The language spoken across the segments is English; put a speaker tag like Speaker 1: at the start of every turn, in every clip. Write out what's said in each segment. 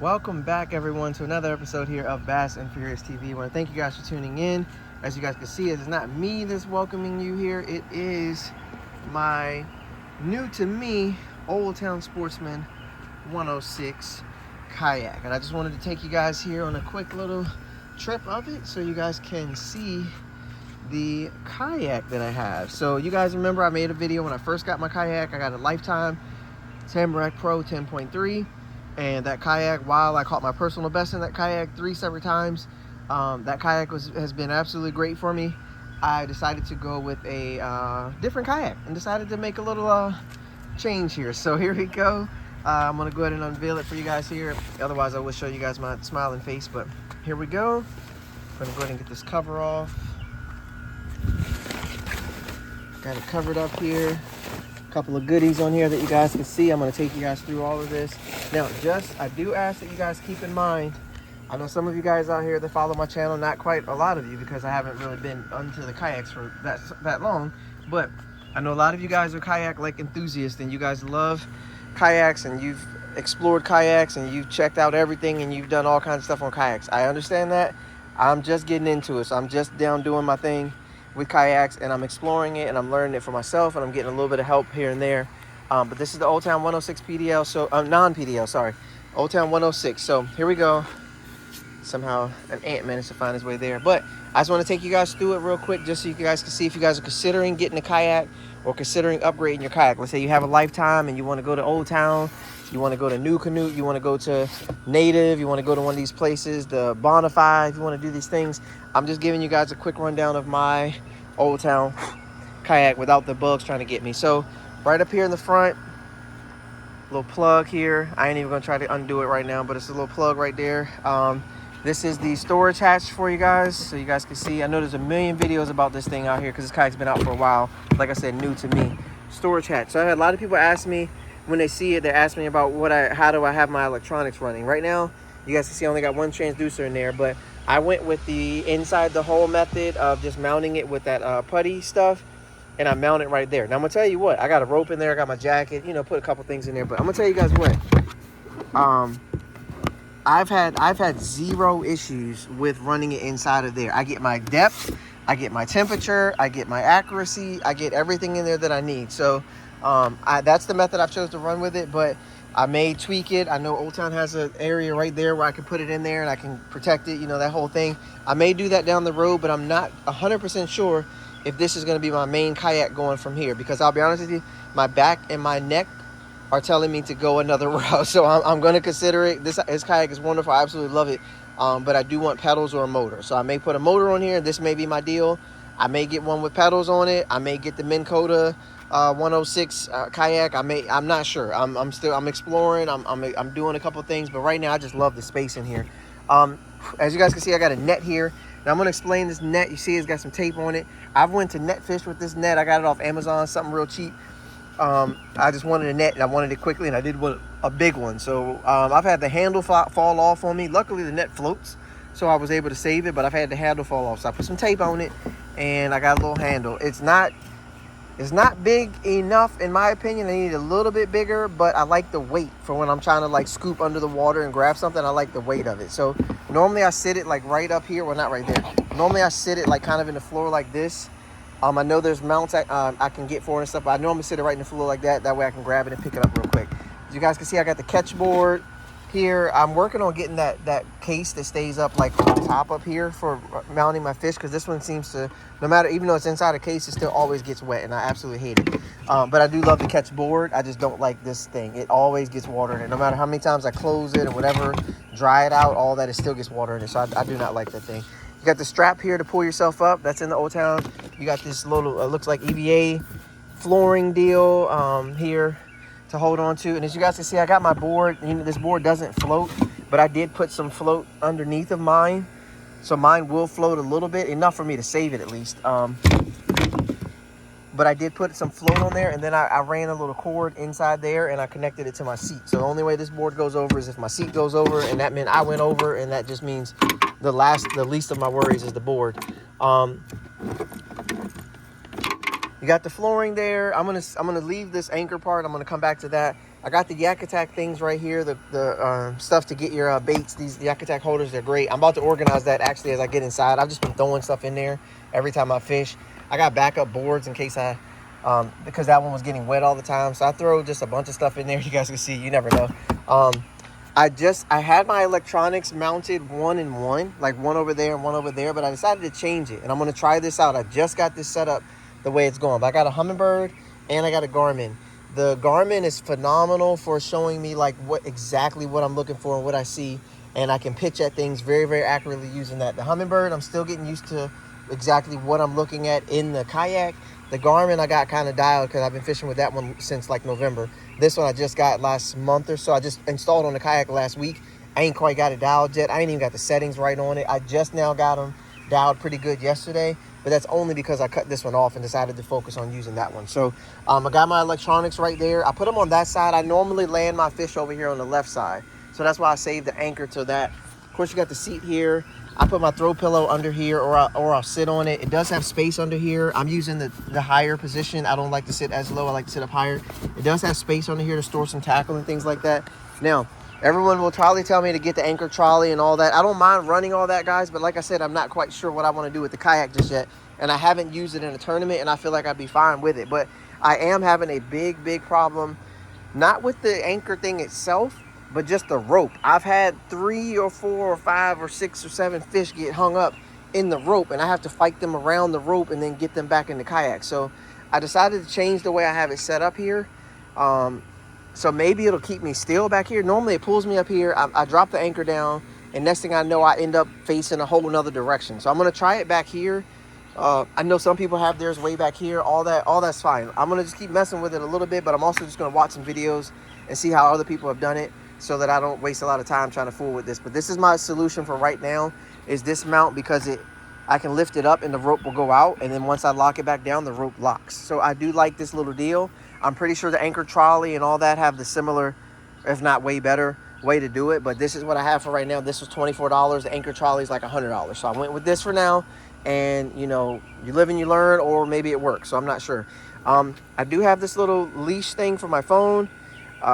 Speaker 1: Welcome back, everyone, to another episode here of Bass and Furious TV. I want to thank you guys for tuning in. As you guys can see, it's not me that's welcoming you here. It is my new to me Old Town Sportsman 106 kayak. And I just wanted to take you guys here on a quick little trip of it so you guys can see the kayak that I have. So you guys remember I made a video when I first got my kayak. I got a Lifetime Tamarack Pro 10.3. And that kayak, while I caught my personal best in that kayak 3 separate times, that kayak has been absolutely great for me. I decided to go with a different kayak and decided to make a little change here. So here we go. I'm going to go ahead and unveil it for you guys here. Otherwise, I will show you guys my smiling face. But here we go. I'm going to go ahead and get this cover off. Got it covered up here. Couple of goodies on here that you guys can see. I'm going to take you guys through all of this. Now, I do ask that you guys keep in mind, I know some of you guys out here that follow my channel, not quite a lot of you because I haven't really been onto the kayaks for that long, but I know a lot of you guys are kayak like enthusiasts and you guys love kayaks and you've explored kayaks and you've checked out everything and you've done all kinds of stuff on kayaks. I understand that. I'm just getting into it, so I'm just down doing my thing with kayaks and I'm exploring it and I'm learning it for myself and I'm getting a little bit of help here and there. But this is the Old Town 106 PDL, so non-PDL, sorry, Old Town 106. So here we go. Somehow an ant managed to find his way there. But I just want to take you guys through it real quick just so you guys can see if you guys are considering getting a kayak or considering upgrading your kayak. Let's say you have a Lifetime and you want to go to Old Town, you want to go to New Canoe, you want to go to Native, you want to go to one of these places, the Bonafide, if you want to do these things. I'm just giving you guys a quick rundown of my Old Town kayak without the bugs trying to get me. So right up here in the front, little plug here. I ain't even gonna try to undo it right now, but it's a little plug right there. This is the storage hatch for you guys, so you guys can see. I know there's a million videos about this thing out here because this kayak's been out for a while. Like I said, new to me. Storage hatch. So I had a lot of people ask me when they see it, they ask me about how do I have my electronics running. Right now, you guys can see I only got one transducer in there, but I went with the inside the hole method of just mounting it with that putty stuff. And I mount it right there. Now I'm gonna tell you what, I got a rope in there, I got my jacket, you know, put a couple things in there, but I'm gonna tell you guys what. I've had zero issues with running it inside of there. I get my depth, I get my temperature, I get my accuracy, I get everything in there that I need. So that's the method I've chose to run with it, but I may tweak it. I know Old Town has an area right there where I can put it in there and I can protect it, you know, that whole thing. I may do that down the road, but I'm not 100% sure if this is going to be my main kayak going from here, because I'll be honest with you, my back and my neck are telling me to go another route. So I'm going to consider it. This kayak is wonderful. I absolutely love it. But I do want pedals or a motor. So I may put a motor on here. This may be my deal. I may get one with pedals on it. I may get the Minn Kota 106 kayak. I'm not sure. I'm exploring. I'm doing a couple things, but right now I just love the space in here. As you guys can see, I got a net here. Now I'm going to explain this net. You see it's got some tape on it. I've went to net fish with this net. I got it off Amazon, something real cheap. I just wanted a net and I wanted it quickly, and I did want a big one. So I've had the handle fall off on me. Luckily the net floats, so I was able to save it, but I've had the handle fall off. So I put some tape on it and I got a little handle. It's not big enough in my opinion. I need a little bit bigger, but I like the weight for when I'm trying to like scoop under the water and grab something. I like the weight of it. So normally I sit it like right up here. Well, not right there. Normally I sit it like kind of in the floor like this. I know there's mounts I can get for it and stuff, but I normally sit it right in the floor like that. That way I can grab it and pick it up real quick. As you guys can see, I got the catch board here. I'm working on getting that case that stays up like on top up here for mounting my fish, because this one seems to, no matter, even though it's inside a case, it still always gets wet and I absolutely hate it. But I do love the catch board. I just don't like this thing. It always gets water in it. No matter how many times I close it or whatever, dry it out, all that, it still gets water in it. So I do not like that thing. You got the strap here to pull yourself up. That's in the Old Town. You got this little, looks like EVA flooring deal here to hold on to. And as you guys can see, I got my board. You know, this board doesn't float, but I did put some float underneath of mine. So mine will float a little bit, enough for me to save it at least. But I did put some float on there, and then I ran a little cord inside there and I connected it to my seat. So the only way this board goes over is if my seat goes over, and that meant I went over, and that just means the least of my worries is the board. You got the flooring there. I'm gonna leave this anchor part. I'm gonna come back to that. I got the Yak Attack things right here, the stuff to get your baits. These Yak Attack holders, they're great. I'm about to organize that actually as I get inside. I've just been throwing stuff in there every time I fish. I got backup boards in case because that one was getting wet all the time. So I throw just a bunch of stuff in there. You guys can see, you never know. I had my electronics mounted 1 and 1, like one over there and one over there, but I decided to change it. And I'm gonna try this out. I just got this set up the way it's going. But I got a Humminbird and I got a Garmin. The Garmin is phenomenal for showing me like exactly what I'm looking for and what I see, and I can pitch at things very, very accurately using that. The Humminbird, I'm still getting used to exactly what I'm looking at in the kayak. The Garmin, I got kind of dialed because I've been fishing with that one since like November. This one I just got last month or so. I just installed on the kayak last week. I ain't quite got it dialed yet. I ain't even got the settings right on it. I just now got them dialed pretty good yesterday, but that's only because I cut this one off and decided to focus on using that one. So I got my electronics right there. I put them on that side. I normally land my fish over here on the left side, so that's why I saved the anchor to that. Of course, you got the seat here. I put my throw pillow under here, or I'll sit on it. It does have space under here. I'm using the higher position. I don't like to sit as low. I like to sit up higher. It does have space under here to store some tackle and things like that. Now, everyone will probably tell me to get the anchor trolley and all that. I don't mind running all that, guys, but like I said, I'm not quite sure what I want to do with the kayak just yet, and I haven't used it in a tournament, and I feel like I'd be fine with it. But I am having a big problem, not with the anchor thing itself, but just the rope. I've had 3 or 4 or 5 or 6 or 7 fish get hung up in the rope, and I have to fight them around the rope and then get them back in the kayak. So I decided to change the way I have it set up here. So maybe it'll keep me still back here. Normally it pulls me up here. I drop the anchor down, and next thing I know, I end up facing a whole nother direction. So I'm gonna try it back here. I know some people have theirs way back here. All that's fine. I'm gonna just keep messing with it a little bit, but I'm also just gonna watch some videos and see how other people have done it, so that I don't waste a lot of time trying to fool with this. But this is my solution for right now, is this mount, because I can lift it up and the rope will go out, and then once I lock it back down, the rope locks. So I do like this little deal. I'm pretty sure the anchor trolley and all that have the similar, if not way better, way to do it. But this is what I have for right now. This was $24. The anchor trolley is like $100. So I went with this for now, and you know, you live and you learn, or maybe it works. So I'm not sure. I do have this little leash thing for my phone.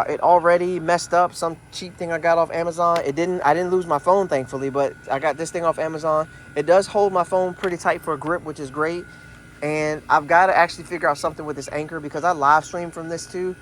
Speaker 1: It already messed up, some cheap thing I got off Amazon. I didn't lose my phone, thankfully, but I got this thing off Amazon. It does hold my phone pretty tight for a grip, which is great. And I've got to actually figure out something with this anchor, because I live stream from this too.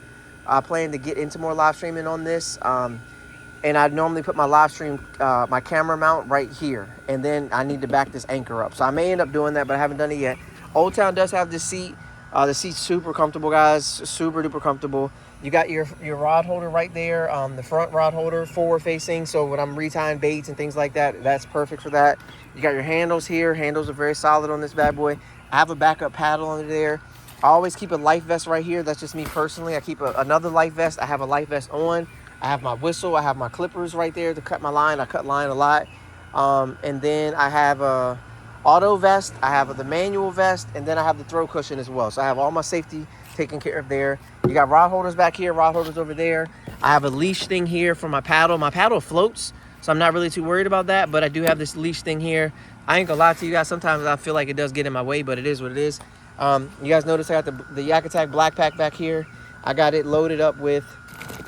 Speaker 1: I plan to get into more live streaming on this. And I normally put my live stream, my camera mount right here. And then I need to back this anchor up. So I may end up doing that, but I haven't done it yet. Old Town does have this seat. The seat's super comfortable, guys. Super duper comfortable. You got your rod holder right there, the front rod holder, forward facing. So when I'm retying baits and things like that, that's perfect for that. You got your handles here. Handles are very solid on this bad boy. I have a backup paddle under there. I always keep a life vest right here. That's just me personally. I keep another life vest. I have a life vest on. I have my whistle. I have my clippers right there to cut my line. I cut line a lot. And then I have a auto vest. I have the manual vest, and then I have the throw cushion as well. So I have all my safety taken care of there. You got rod holders back here, rod holders over there. I have a leash thing here for my paddle. My paddle floats, so I'm not really too worried about that, but I do have this leash thing here. I ain't gonna lie to you guys, sometimes I feel like it does get in my way, but it is what it is. You guys notice I got the Yak Attack Black Pack back here. I got it loaded up with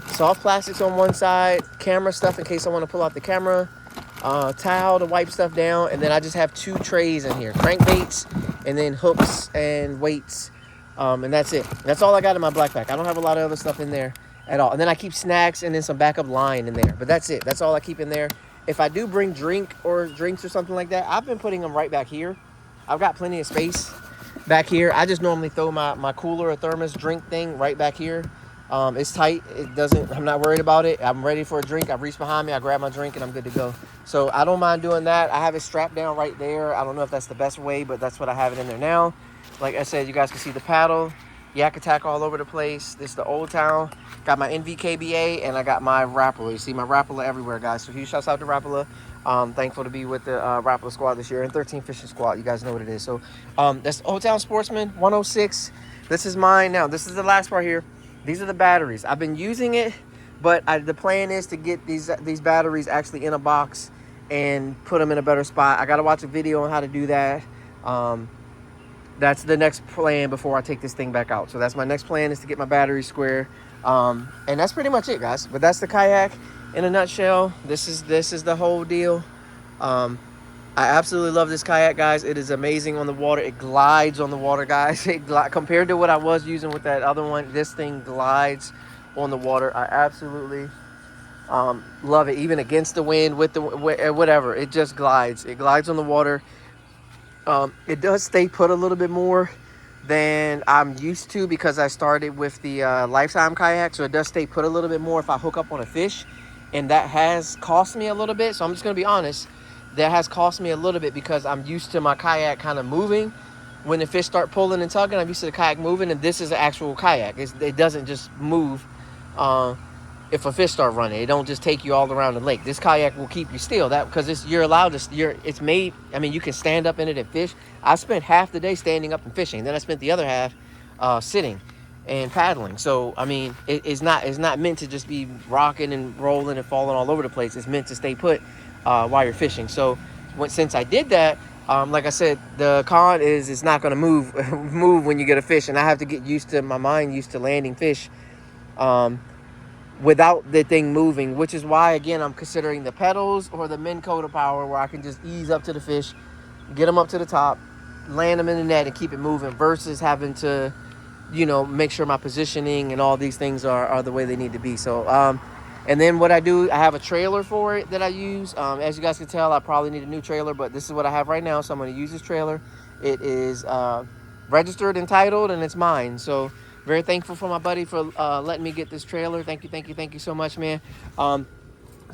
Speaker 1: soft plastics on one side, camera stuff in case I want to pull out the camera, towel to wipe stuff down, and then I just have 2 trays in here, crankbaits, and then hooks and weights. And that's it. That's all I got in my black pack. I don't have a lot of other stuff in there at all. And then I keep snacks and then some backup line in there. But that's it. That's all I keep in there. If I do bring drinks or something like that, I've been putting them right back here. I've got plenty of space back here. I just normally throw my cooler or thermos drink thing right back here. It's tight. I'm not worried about it. I'm ready for a drink. I reach behind me, I grab my drink, and I'm good to go. So I don't mind doing that. I have it strapped down right there. I don't know if that's the best way, but that's what I have it in there now. Like I said, you guys can see the paddle, Yak Attack all over the place. This is the Old Town. Got my NVKBA, and I got my Rapala. You see my Rapala everywhere, guys. So huge shouts out to Rapala. Thankful to be with the Rapala squad this year, and 13 Fishing Squad. You guys know what it is. So that's Old Town Sportsman 106. This is mine now. This is the last part here. These are the batteries. I've been using it, but the plan is to get these batteries actually in a box and put them in a better spot. I got to watch a video on how to do that. that's the next plan before I take this thing back out. So that's my next plan, is to get my battery square. And that's pretty much it, guys. But that's the kayak in a nutshell. This is the whole deal. I absolutely love this kayak, guys. It is amazing on the water. It glides on the water, guys. Compared to what I was using with that other one, this thing glides on the water. I absolutely love it. Even against the wind, with the whatever, it just glides. It glides on the water. It does stay put a little bit more than I'm used to, because I started with the Lifetime kayak, so it does stay put a little bit more if I hook up on a fish, and that has cost me a little bit. So I'm just gonna be honest, that has cost me a little bit, because I'm used to my kayak kind of moving when the fish start pulling and tugging. I'm used to the kayak moving, and this is an actual kayak. It doesn't just move if a fish start running. It don't just take you all around the lake. This kayak will keep you still, that because you're allowed to, it's made, I mean, you can stand up in it and fish. I spent half the day standing up and fishing, then I spent the other half sitting and paddling. So I mean, it's not meant to just be rocking and rolling and falling all over the place. It's meant to stay put while you're fishing. So since I did that, like I said, the con is it's not going to move when you get a fish, and I have to get used to, my mind used to landing fish without the thing moving, which is why, again, I'm considering the pedals or the Minn Kota power, where I can just ease up to the fish, get them up to the top, land them in the net, and keep it moving, versus having to, you know, make sure my positioning and all these things are the way they need to be. So and then what I do, I have a trailer for it that I use. As you guys can tell, I probably need a new trailer, but this is what I have right now, so I'm going to use this trailer. It is registered and titled, and it's mine. So very thankful for my buddy for letting me get this trailer. Thank you so much, man. So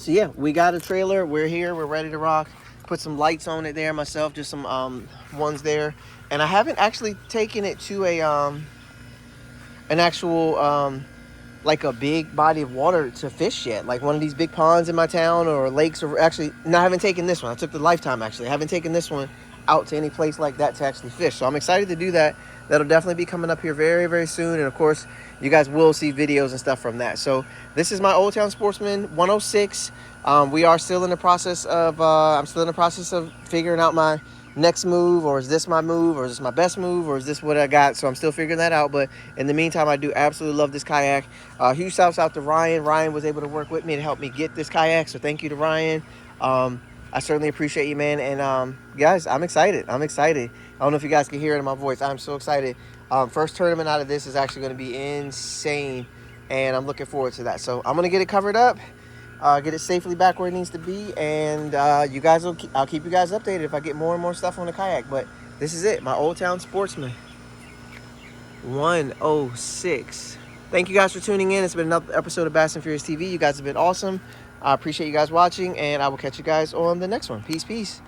Speaker 1: yeah, we got a trailer. We're here. We're ready to rock. Put some lights on it there myself, just some ones there. And I haven't actually taken it to a an actual like a big body of water to fish yet, like one of these big ponds in my town or lakes. Or actually, no, I haven't taken this one. I took the Lifetime, actually. I haven't taken this one out to any place like that to actually fish. So I'm excited to do that. That'll definitely be coming up here very, very soon. And of course, you guys will see videos and stuff from that. So this is my Old Town Sportsman 106. We are still in the process of, I'm still in the process of figuring out my next move, or is this my move, or is this my best move, or is this what I got? So I'm still figuring that out. But in the meantime, I do absolutely love this kayak. Huge shouts out to Ryan. Ryan was able to work with me to help me get this kayak. So thank you to Ryan. I certainly appreciate you, man. And guys, I'm excited. I don't know if you guys can hear it in my voice. I'm so excited. First tournament out of this is actually going to be insane, and I'm looking forward to that. So I'm going to get it covered up, get it safely back where it needs to be, and you guys will. I'll keep you guys updated if I get more and more stuff on the kayak. But this is it, my Old Town Sportsman 106. Thank you guys for tuning in. It's been another episode of Bass and Furious TV. You guys have been awesome. I appreciate you guys watching, and I will catch you guys on the next one. Peace.